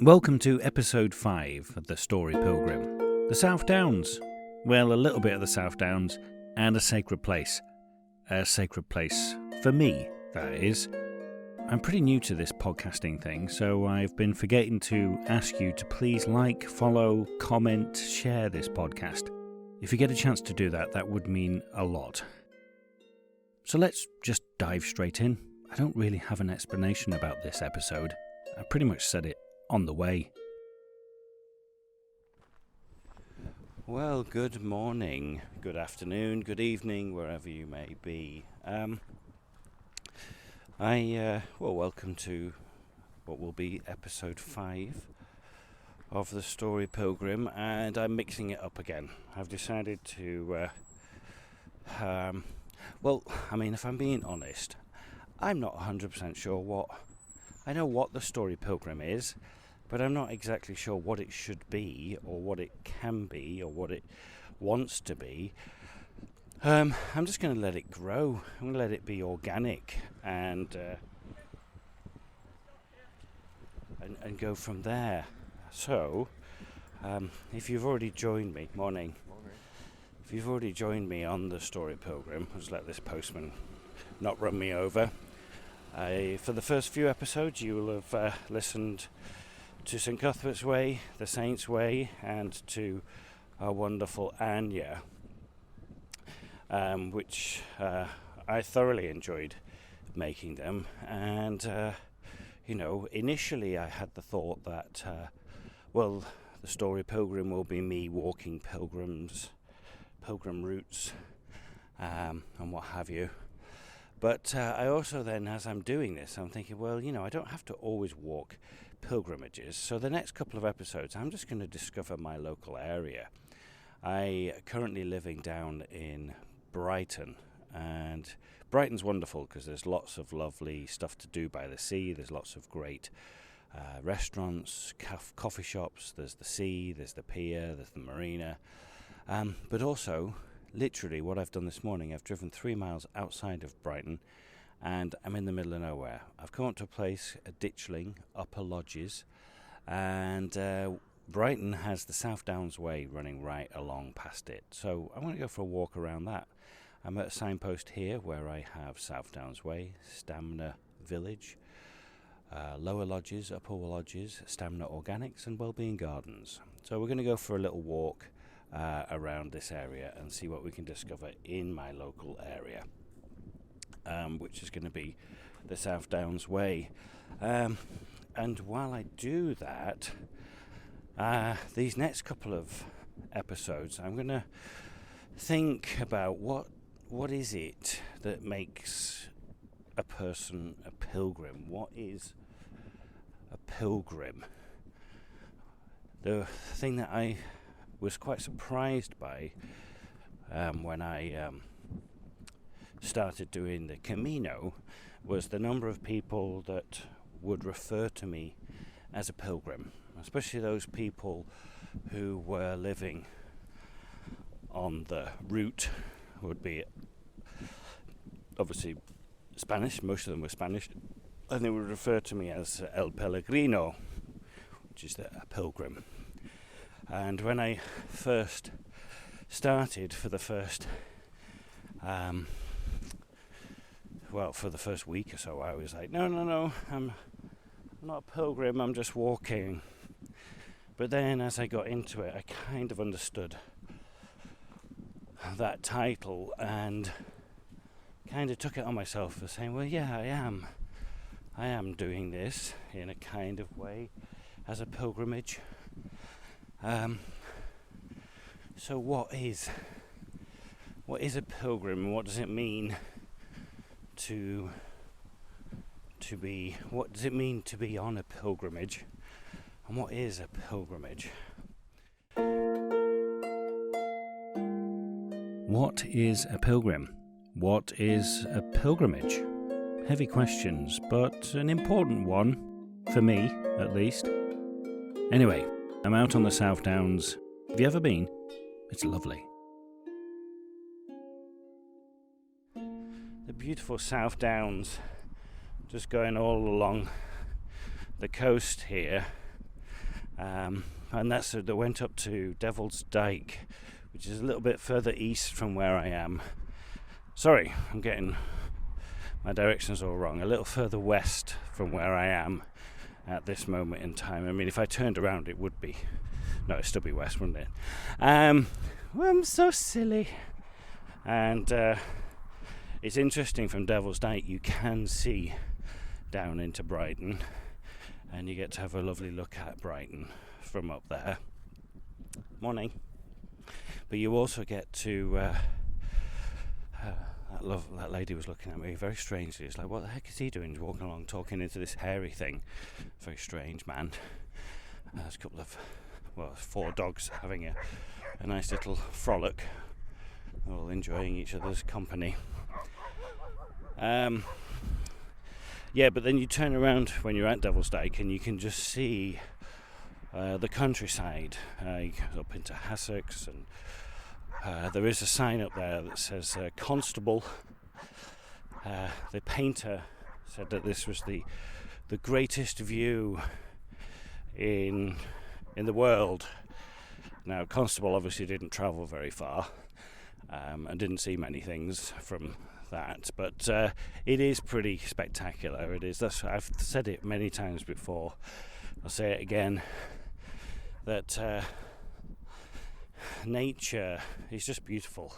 Welcome to episode 5 of the Story Pilgrim. The South Downs. Well, a little bit of the South Downs and a sacred place. A sacred place for me, that is. I'm pretty new to this podcasting thing, so I've been forgetting to ask you to please like, follow, comment, share this podcast. If you get a chance to do that, that would mean a lot. So let's just dive straight in. I don't really have an explanation about this episode. I pretty much said it on the way. Well, good morning, good afternoon, good evening, wherever you may be. Welcome to what will be episode 5 of the Story Pilgrim, and I'm mixing it up again. I've decided to, if I'm being honest, I'm not 100% sure I know what the Story Pilgrim is, but I'm not exactly sure what it should be, or what it can be, or what it wants to be. I'm just going to let it grow. I'm going to let it be organic and go from there. So, if you've already joined me, morning. If you've already joined me on the Story Pilgrim, just let this postman not run me over. For the first few episodes, you will have listened to St. Cuthbert's Way, the Saint's Way, and to our wonderful Anya, which I thoroughly enjoyed making them. And, initially I had the thought that, the Story Pilgrim will be me walking pilgrim routes, and what have you. But I also then, as I'm doing this, I'm thinking, I don't have to always walk pilgrimages. So the next couple of episodes, I'm just going to discover my local area. I currently living down in Brighton, and Brighton's wonderful because there's lots of lovely stuff to do by the sea. There's lots of great restaurants, coffee shops. There's the sea, there's the pier, there's the marina. But also, literally what I've done this morning, I've driven 3 miles outside of Brighton, and I'm in the middle of nowhere. I've come up to a place, a Ditchling, Upper Lodges, and Brighton has the South Downs Way running right along past it. So I want to go for a walk around that. I'm at a signpost here where I have South Downs Way, Stamina Village, Lower Lodges, Upper Lodges, Stamina Organics, and Wellbeing Gardens. So we're going to go for a little walk around this area and see what we can discover in my local area, which is going to be the South Downs Way. And while I do that, these next couple of episodes, I'm going to think about what is it that makes a person a pilgrim? What is a pilgrim? The thing that I was quite surprised by when I started doing the Camino was the number of people that would refer to me as a pilgrim, especially those people who were living on the route. Would be obviously Spanish, most of them were Spanish, and they would refer to me as El Pellegrino, which is a pilgrim. And when I first started, for the first week or so, I was like, no, I'm not a pilgrim, I'm just walking. But then as I got into it, I kind of understood that title and kind of took it on myself for saying, I am doing this in a kind of way as a pilgrimage. So what is a pilgrim, and what does it mean to be on a pilgrimage, and what is a pilgrimage? What is a pilgrim? What is a pilgrimage? Heavy questions, but an important one, for me at least. Anyway, I'm out on the South Downs. Have you ever been? It's lovely. The beautiful South Downs, just going all along the coast here. And that went up to Devil's Dyke, which is a little bit further east from where I am. Sorry, I'm getting my directions all wrong. A little further west from where I am at this moment in time. I mean, if I turned around, it would be... No, it'd still be west, wouldn't it? Well, I'm so silly. And it's interesting, from Devil's Dyke, you can see down into Brighton, and you get to have a lovely look at Brighton from up there. Morning. But you also get to... that lady was looking at me very strangely. It's like, what the heck is he doing? He's walking along, talking into this hairy thing. Very strange man. There's a couple of, 4 dogs having a nice little frolic. They're all enjoying each other's company. Yeah, but then you turn around when you're at Devil's Dyke and you can just see the countryside. You go up into Hassocks, and there is a sign up there that says Constable. The painter said that this was the greatest view in the world. Now, Constable obviously didn't travel very far and didn't see many things from that, but it is pretty spectacular. It is. I've said it many times before. I'll say it again. That nature is just beautiful.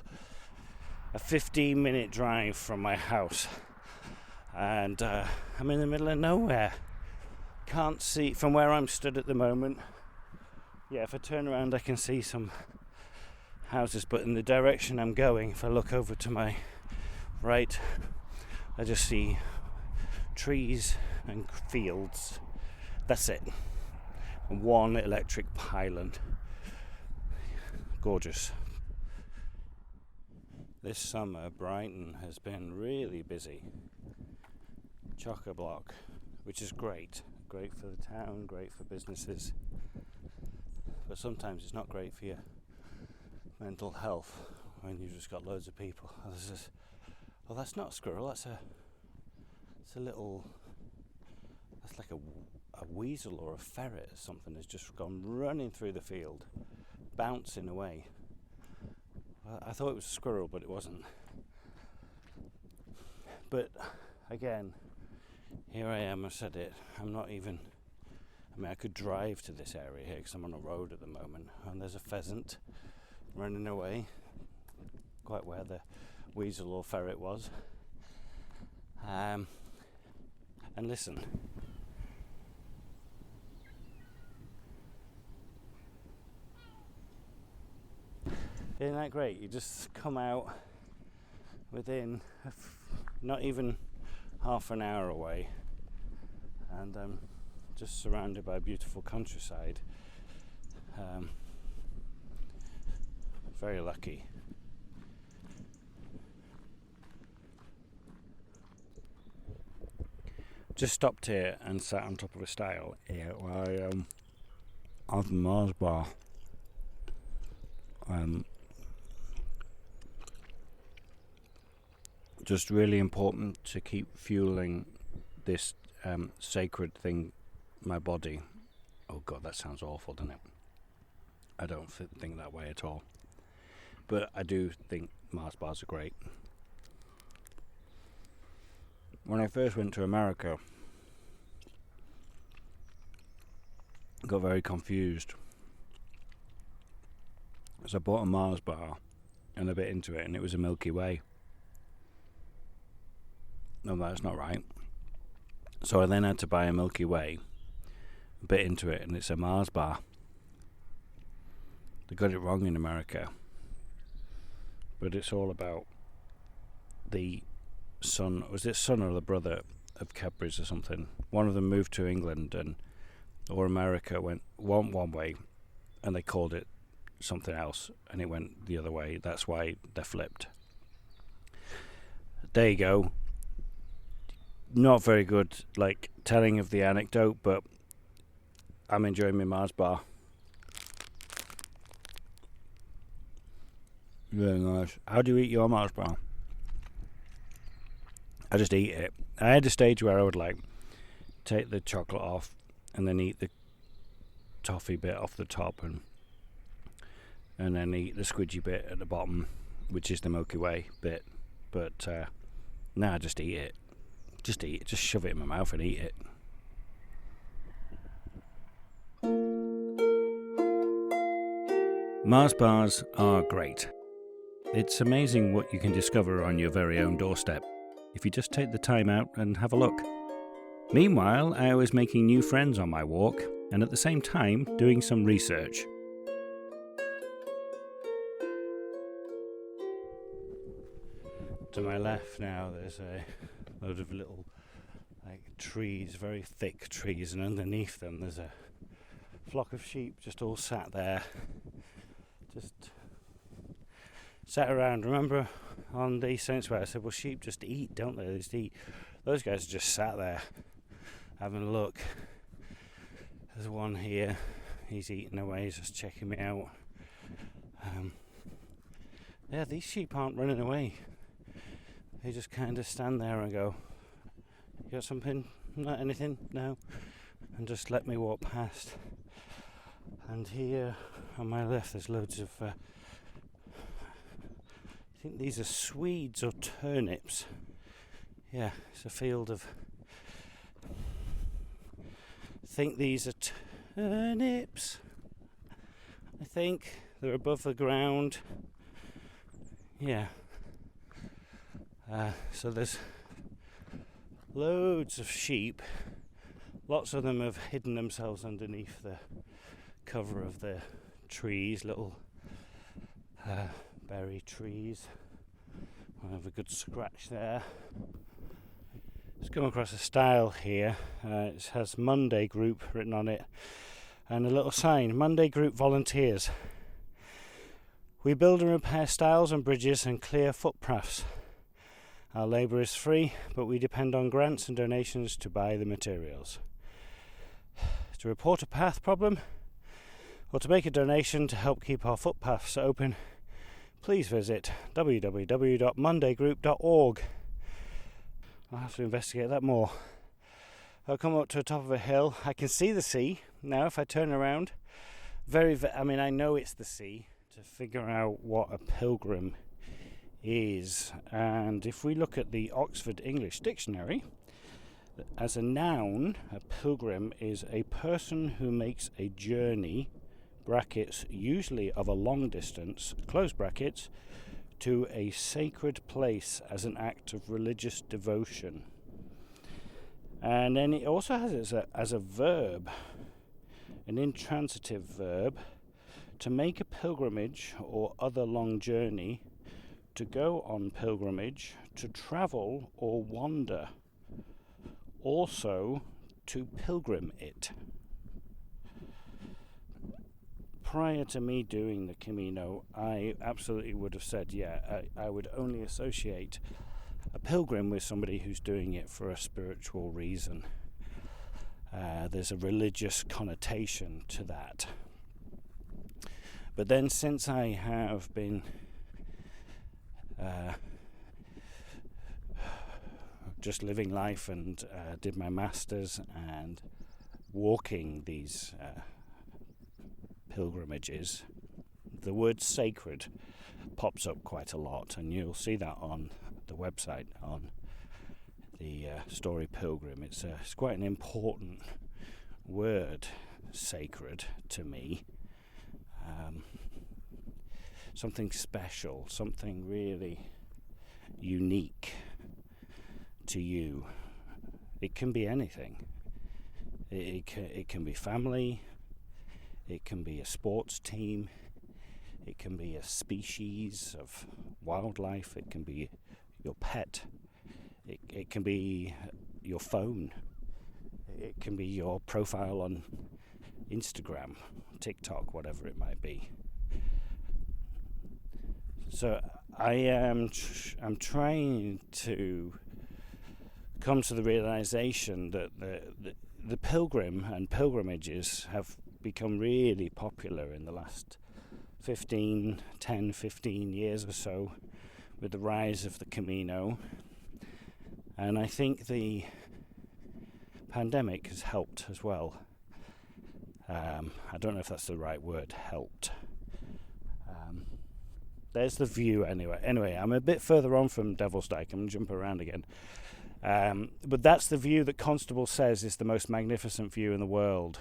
A 15-minute drive from my house, and I'm in the middle of nowhere. Can't see from where I'm stood at the moment. Yeah, if I turn around I can see some houses, but in the direction I'm going, if I look over to my right, I just see trees and fields. That's it. And one electric pylon. Gorgeous. This summer Brighton has been really busy. Chock-a-block, which is great. Great for the town, great for businesses. But sometimes it's not great for your mental health when you've just got loads of people. Well, that's not a squirrel, it's like a weasel or a ferret or something has just gone running through the field, bouncing away. I thought it was a squirrel, but it wasn't. But again, here I am, I said it, I could drive to this area here because I'm on a road at the moment, and there's a pheasant running away, quite where the weasel or ferret was. And listen, isn't that great? You just come out within not even half an hour away, and just surrounded by beautiful countryside. Very lucky. Just stopped here and sat on top of a stile here while I have a Mars bar. Just really important to keep fueling this sacred thing, my body. Oh God, that sounds awful, doesn't it? I don't think that way at all. But I do think Mars bars are great. When I first went to America, I got very confused. So I bought a Mars bar and a bit into it, and it was a Milky Way. No, that's not right. So I then had to buy a Milky Way, a bit into it, and it's a Mars bar. They got it wrong in America. But it's all about the son, was it son or the brother of Cadbury's or something? One of them moved to England or America, went one way, and they called it something else, and it went the other way. That's why they're flipped. There you go. Not very good, telling of the anecdote, but I'm enjoying my Mars bar. Really nice. How do you eat your Mars bar? I just eat it. I had a stage where I would take the chocolate off and then eat toffee bit off the top and then eat the squidgy bit at the bottom, which is the Milky Way bit. But just eat it. Just eat it. Just shove it in my mouth and eat it. Mars bars are great. It's amazing what you can discover on your very own doorstep if you just take the time out and have a look. Meanwhile, I was making new friends on my walk and at the same time doing some research. To my left now there's a load of little trees, very thick trees, and underneath them there's a flock of sheep just all sat there, just sat around. Remember on the Saints where I said, well, sheep just eat, don't they? They just eat. Those guys just sat there having a look. There's one here, he's eating away, he's just checking me out. These sheep aren't running away. They just kind of stand there and go, you got something? Not anything? No? And just let me walk past. And here on my left there's loads of I think these are swedes or turnips. Yeah, it's a field of, I think these are turnips. I think they're above the ground. Yeah. So there's loads of sheep. Lots of them have hidden themselves underneath the cover of the trees, little berry trees. I have a good scratch there. Just come across a stile here. It has Monday Group written on it and a little sign, Monday Group Volunteers. We build and repair stiles and bridges and clear footpaths. Our labour is free, but we depend on grants and donations to buy the materials. To report a path problem or to make a donation to help keep our footpaths open, please visit www.mondaygroup.org. I'll have to investigate that more. I'll come up to the top of a hill. I can see the sea now if I turn around. I know it's the sea. To figure out what a pilgrim is, and if we look at the Oxford English Dictionary, as a noun, a pilgrim is a person who makes a journey, brackets, usually of a long distance, close brackets, to a sacred place as an act of religious devotion. And then it also has it as a verb, an intransitive verb, to make a pilgrimage or other long journey, to go on pilgrimage, to travel or wander, also to pilgrim it. Prior to me doing the Camino, I absolutely would have said, I would only associate a pilgrim with somebody who's doing it for a spiritual reason. There's a religious connotation to that. But then since I have been just living life and did my masters and walking these pilgrimages, the word sacred pops up quite a lot, and you'll see that on the website on the story Pilgrim. It's quite an important word, sacred, to me. Something special, something really unique to you. It can be anything. It can be family, it can be a sports team, it can be a species of wildlife, it can be your pet, it can be your phone, it can be your profile on Instagram, TikTok, whatever it might be. So I'm trying to come to the realization that the pilgrim and pilgrimages have become really popular in the last 10, 15 years or so with the rise of the Camino. And I think the pandemic has helped as well. I don't know if that's the right word, helped. There's the view anyway. I'm a bit further on from Devil's Dyke. I'm going to jump around again. But that's the view that Constable says is the most magnificent view in the world.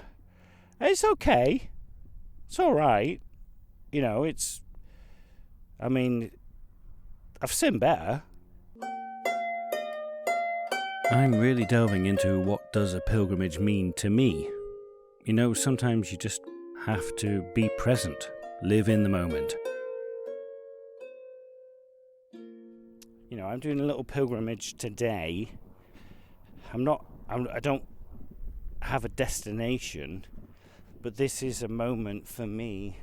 It's okay. It's all right. I've seen better. I'm really delving into what does a pilgrimage mean to me. Sometimes you just have to be present, live in the moment. I'm doing a little pilgrimage today. I don't have a destination, but this is a moment for me.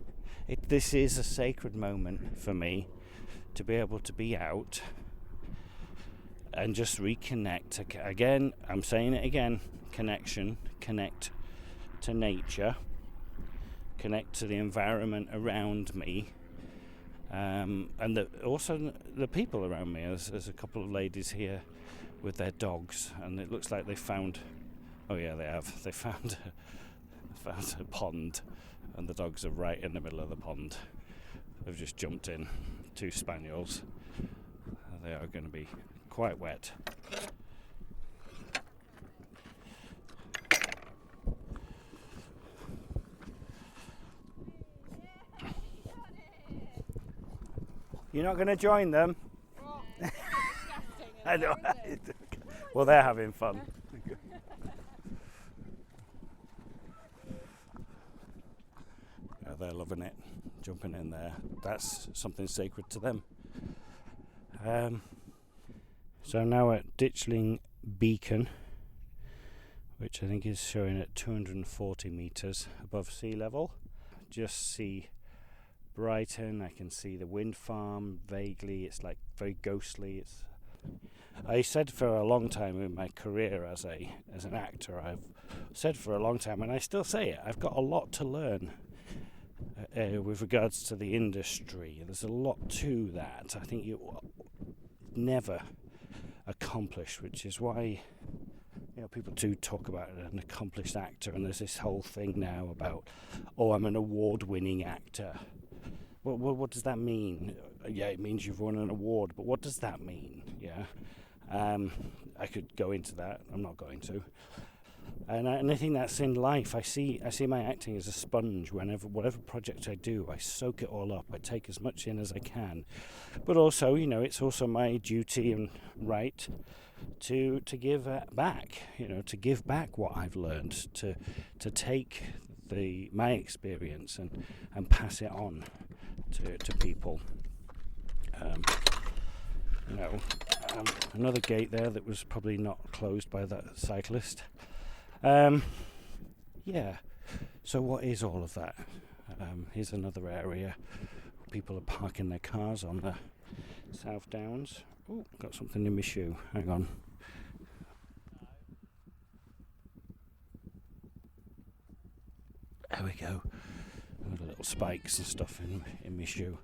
This is a sacred moment for me to be able to be out and just reconnect. Again, I'm saying it again, connection, connect to nature, connect to the environment around me, and also the people around me. There's a couple of ladies here with their dogs, and it looks like they found they found a pond, and the dogs are right in the middle of the pond. They've just jumped in, 2 spaniels. They are going to be quite wet. You're not going to join them? I know. Well, they're having fun. They're loving it, jumping in there. That's something sacred to them. So I'm now at Ditchling Beacon, which I think is showing at 240 metres above sea level. Just see Brighton. I can see the wind farm vaguely. It's like very ghostly. I said for a long time in my career as an actor, I've said for a long time, and I still say it, I've got a lot to learn with regards to the industry. There's a lot to that. I think you never accomplish, which is why people do talk about an accomplished actor, and there's this whole thing now about, I'm an award-winning actor. Well, what does that mean? Yeah, it means you've won an award, but what does that mean? Yeah, I could go into that. I'm not going to. And I think that's in life. I see my acting as a sponge. Whatever project I do, I soak it all up. I take as much in as I can. But also, it's also my duty and right to give back. To give back what I've learned. To take my experience and pass it on to people. Another gate there that was probably not closed by that cyclist. So what is all of that? Here's another area where people are parking their cars on the South Downs. Oh, got something in my shoe. Hang on. There we go. Little spikes and stuff in my shoe.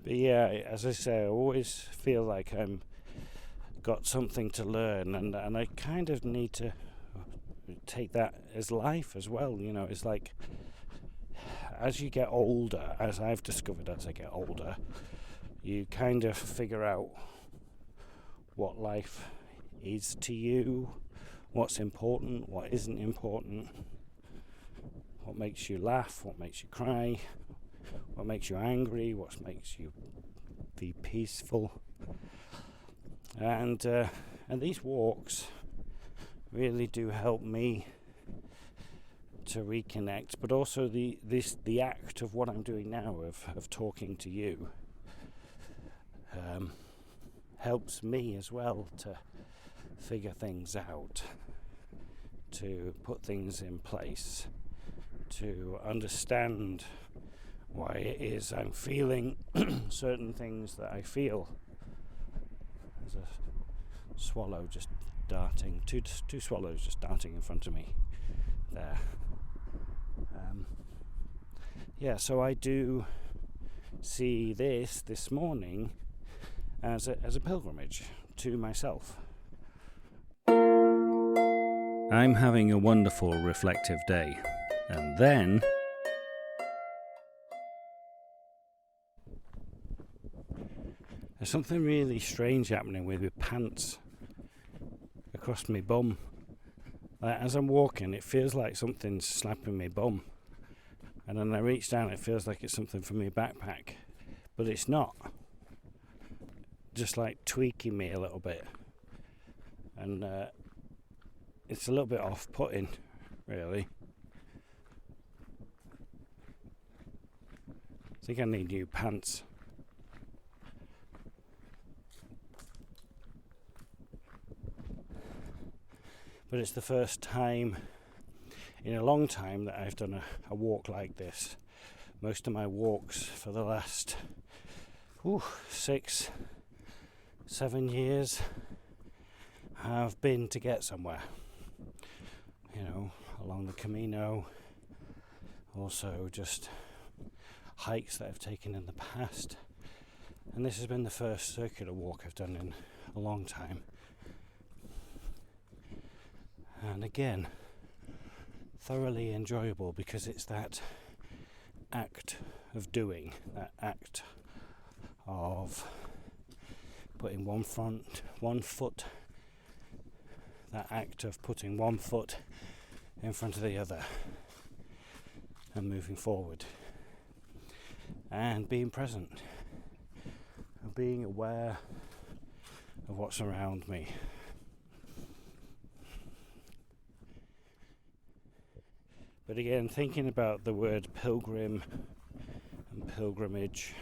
But yeah, as I say, I always feel like I'm got something to learn, and I kind of need to take that as life as well. It's like as you get older, as I've discovered as I get older, you kind of figure out what life is to you, what's important, what isn't important, what makes you laugh, what makes you cry, what makes you angry, what makes you be peaceful. And these walks really do help me to reconnect, but also the act of what I'm doing now of talking to you helps me as well to figure things out, to put things in place, to understand why it is I'm feeling certain things that I feel. There's a swallow just darting, two swallows just darting in front of me there. So I do see this morning as a pilgrimage to myself. I'm having a wonderful reflective day. And then there's something really strange happening with my pants across my bum. Like, as I'm walking, it feels like something's slapping my bum. And then I reach down, it feels like it's something from my backpack. But it's not. Just like tweaking me a little bit. And it's a little bit off-putting, really. I think I need new pants. But it's the first time in a long time that I've done a walk like this. Most of my walks for the last 6-7 years have been to get somewhere. You know, along the Camino, also just hikes that I've taken in the past. And this has been the first circular walk I've done in a long time. And again, thoroughly enjoyable because it's that act of doing, that act of putting one foot, that act of putting one foot in front of the other and moving forward and being present and being aware of what's around me. But again, thinking about the word pilgrim and pilgrimage,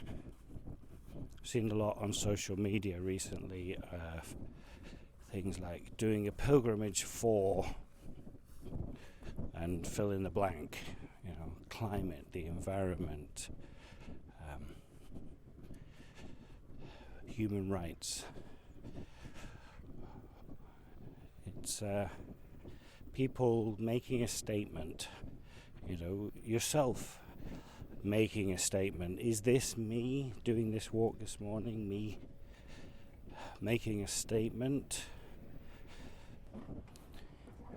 I've seen a lot on social media recently, things like doing a pilgrimage for, and fill in the blank, you know, climate, the environment, human rights. It's people making a statement. You know, yourself making a statement. Is this me doing this walk this morning? Me making a statement?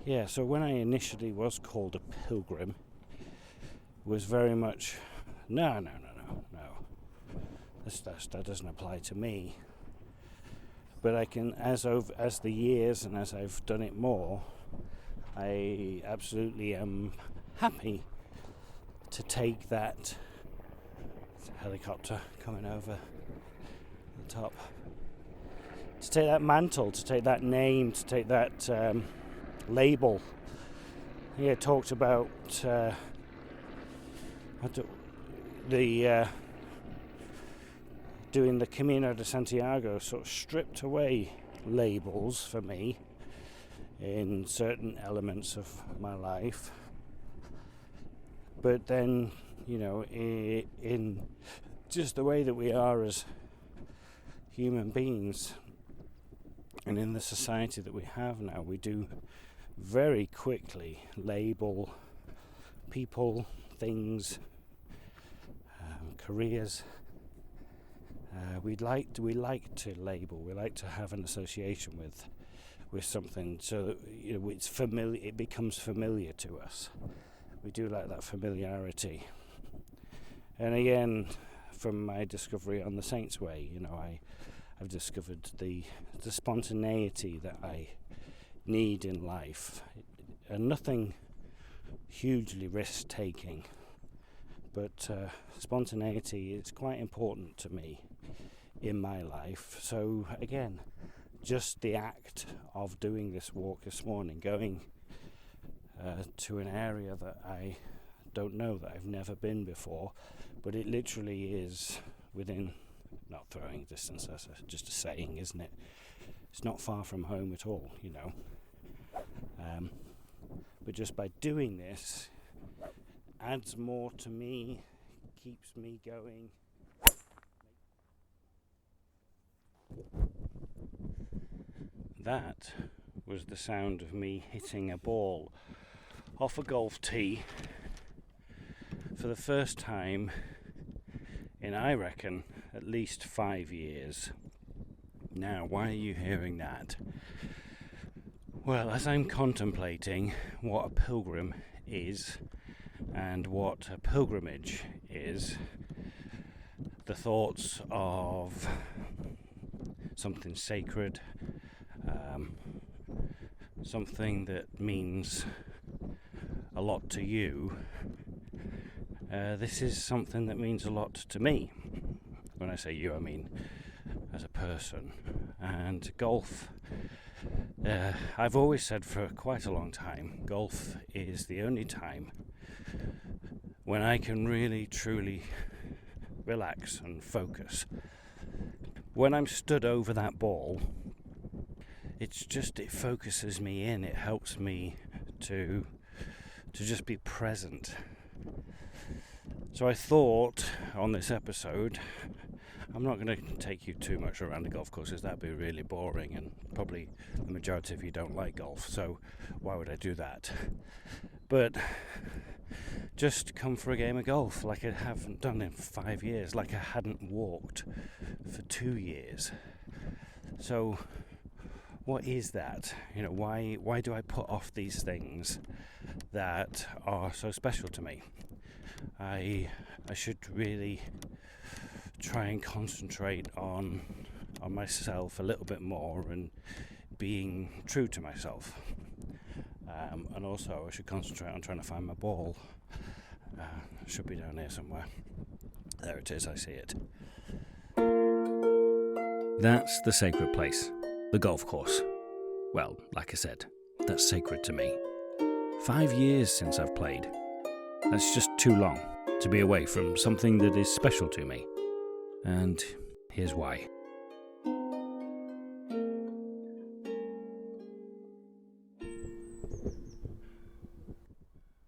Yeah, so when I initially was called a pilgrim, it was very much, no. That doesn't apply to me. But I can, as the years and as I've done it more, I absolutely am happy to take that helicopter coming over the top, to take that mantle, to take that name, to take that label. He talked about doing the Camino de Santiago, sort of stripped away labels for me in certain elements of my life. But then, you know, in just the way that we are as human beings and in the society that we have now, we do very quickly label people, things, careers. We like to label. We like to have an association with something, so that, you know, it's familiar. It becomes familiar to us. We do like that familiarity. And again, from my discovery on the Saints Way, you know, I've discovered the spontaneity that I need in life, and nothing hugely risk-taking, but spontaneity is quite important to me in my life. So again, just the act of doing this walk this morning, going to an area that I don't know, that I've never been before, but it literally is within, not throwing distance, that's just a saying, isn't it? It's not far from home at all, you know. But just by doing this, adds more to me, keeps me going. That was the sound of me hitting a ball off a golf tee for the first time in, I reckon, at least 5 years. Now, why are you hearing that? Well, as I'm contemplating what a pilgrim is and what a pilgrimage is, the thoughts of something sacred, something that means a lot to you, this is something that means a lot to me. When I say you, I mean as a person. And golf, I've always said for quite a long time, golf is the only time when I can really truly relax and focus. When I'm stood over that ball, it focuses me in. It helps me to just be present. So I thought on this episode, I'm not going to take you too much around the golf courses. That'd be really boring, and probably the majority of you don't like golf, so why would I do that? But just come for a game of golf like I haven't done in 5 years, like I hadn't walked for 2 years. So what is that? Why do I put off these things that are so special to me? I should really try and concentrate on myself a little bit more and being true to myself. And also I should concentrate on trying to find my ball. It should be down here somewhere. There it is, I see it. That's the sacred place, the golf course. Well, like I said, that's sacred to me. 5 years since I've played. That's just too long to be away from something that is special to me. And here's why.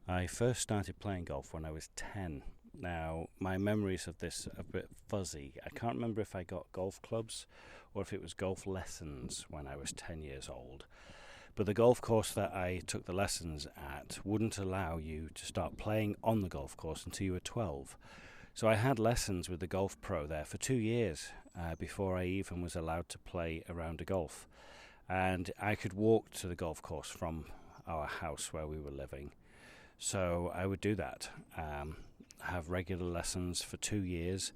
I first started playing golf when I was 10. Now, my memories of this are a bit fuzzy. I can't remember if I got golf clubs or if it was golf lessons when I was 10 years old. But the golf course that I took the lessons at wouldn't allow you to start playing on the golf course until you were 12. So I had lessons with the golf pro there for 2 years before I even was allowed to play a round of golf. And I could walk to the golf course from our house where we were living. So I would do that, have regular lessons for 2 years,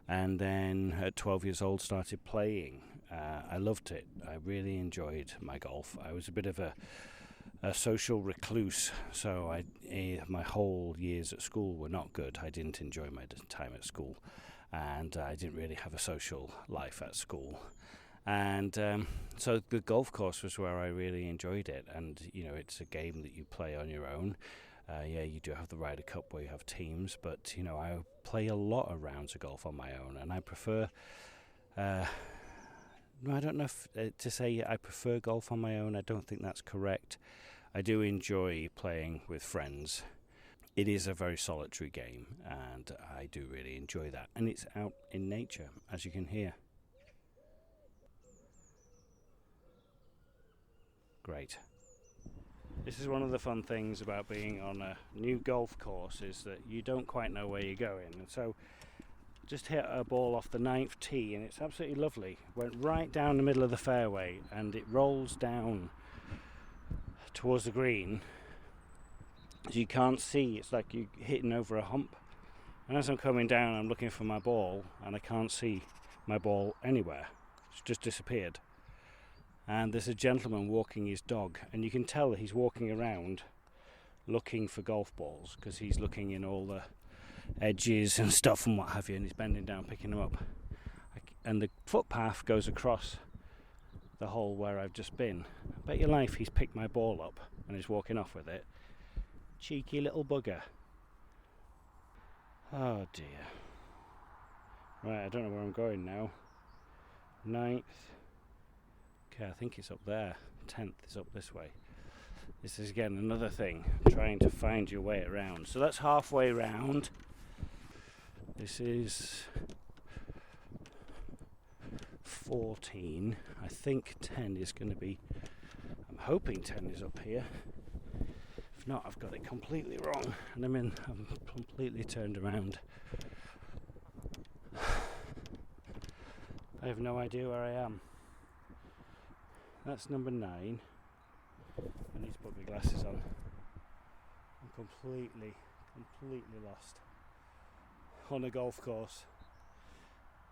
and then at 12 years old started playing. I loved it. I really enjoyed my golf. I was a bit of a social recluse, so my whole years at school were not good. I didn't enjoy my time at school, and I didn't really have a social life at school. And so the golf course was where I really enjoyed it. And it's a game that you play on your own. You do have the Ryder Cup where you have teams, but I play a lot of rounds of golf on my own, and I prefer. I don't know if to say I prefer golf on my own. I don't think that's correct. I do enjoy playing with friends. It is a very solitary game, and I do really enjoy that. And it's out in nature, as you can hear. Great. This is one of the fun things about being on a new golf course, is that you don't quite know where you're going. And so just hit a ball off the 9th tee, and it's absolutely lovely. Went right down the middle of the fairway, and it rolls down towards the green. So you can't see. It's like you're hitting over a hump. And as I'm coming down, I'm looking for my ball, and I can't see my ball anywhere. It's just disappeared. And there's a gentleman walking his dog, and you can tell that he's walking around looking for golf balls, because he's looking in all the edges and stuff and what have you, and he's bending down picking them up. And the footpath goes across the hole where I've just been. Bet your life he's picked my ball up and he's walking off with it. Cheeky little bugger. Oh dear. Right, I don't know where I'm going now. 9th. Okay, I think it's up there. 10th is up this way. This is again another thing, trying to find your way around. So that's halfway round. This is 14. I think 10 is going to be, I'm hoping 10 is up here. If not, I've got it completely wrong, and I'm completely turned around. I have no idea where I am. That's number 9. I need to put my glasses on. I'm completely lost on a golf course.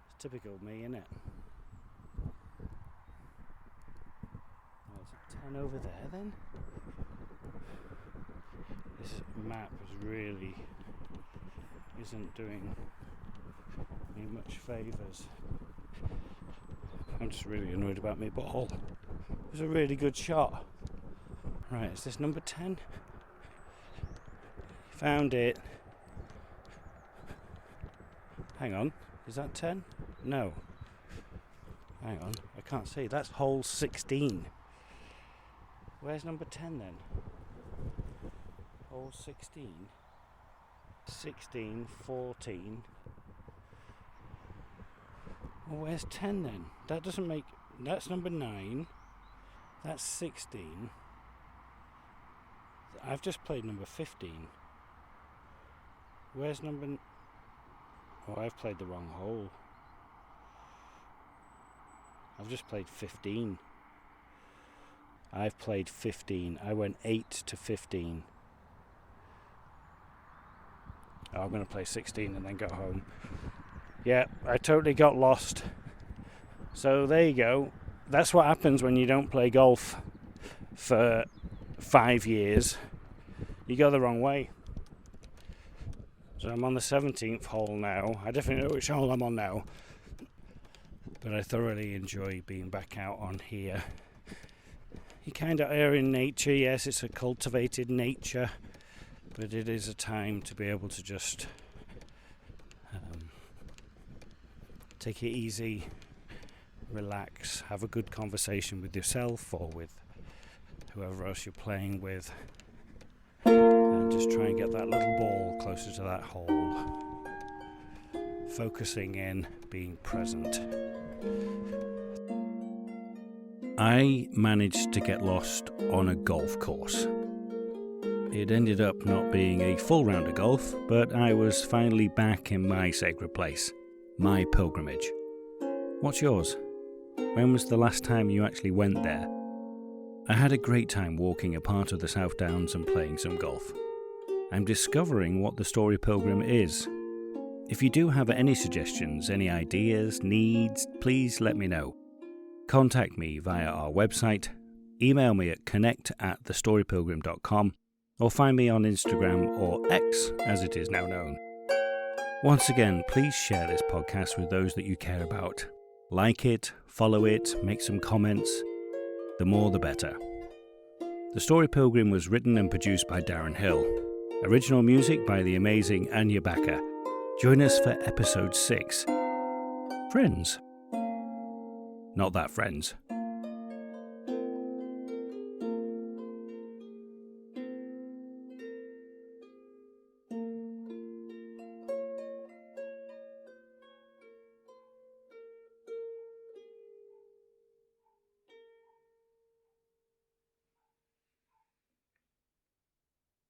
It's typical of me, innit? There's a 10 over there then. This map really isn't doing me much favours. I'm just really annoyed about my ball. It was a really good shot. Right, is this number 10? Found it. Hang on, is that 10? No. Hang on, I can't see. That's hole 16. Where's number 10 then? Hole 16. 16, 14. Well, where's 10 then? That doesn't make... That's number 9. That's 16. I've just played number 15. Where's number... Oh, I've played the wrong hole. I've just played 15. I've played 15. I went 8 to 15. Oh, I'm going to play 16 and then go home. Yeah, I totally got lost. So there you go. That's what happens when you don't play golf for 5 years. You go the wrong way. So I'm on the 17th hole now. I definitely know which hole I'm on now. But I thoroughly enjoy being back out on here. You kind of are in nature. Yes, it's a cultivated nature. But it is a time to be able to just take it easy, relax, have a good conversation with yourself or with whoever else you're playing with, and just try and get that little ball closer to that hole. Focusing in, being present. I managed to get lost on a golf course. It ended up not being a full round of golf, but I was finally back in my sacred place, my pilgrimage. What's yours? When was the last time you actually went there? I had a great time walking a part of the South Downs and playing some golf. I'm discovering what the Story Pilgrim is. If you do have any suggestions, any ideas, needs, please let me know. Contact me via our website, email me at connect@thestorypilgrim.com, or find me on Instagram or X, as it is now known. Once again, please share this podcast with those that you care about. Like it, follow it, make some comments. The more the better. The Story Pilgrim was written and produced by Darren Hill. Original music by the amazing Anya Backer. Join us for episode 6. Friends. Not that friends.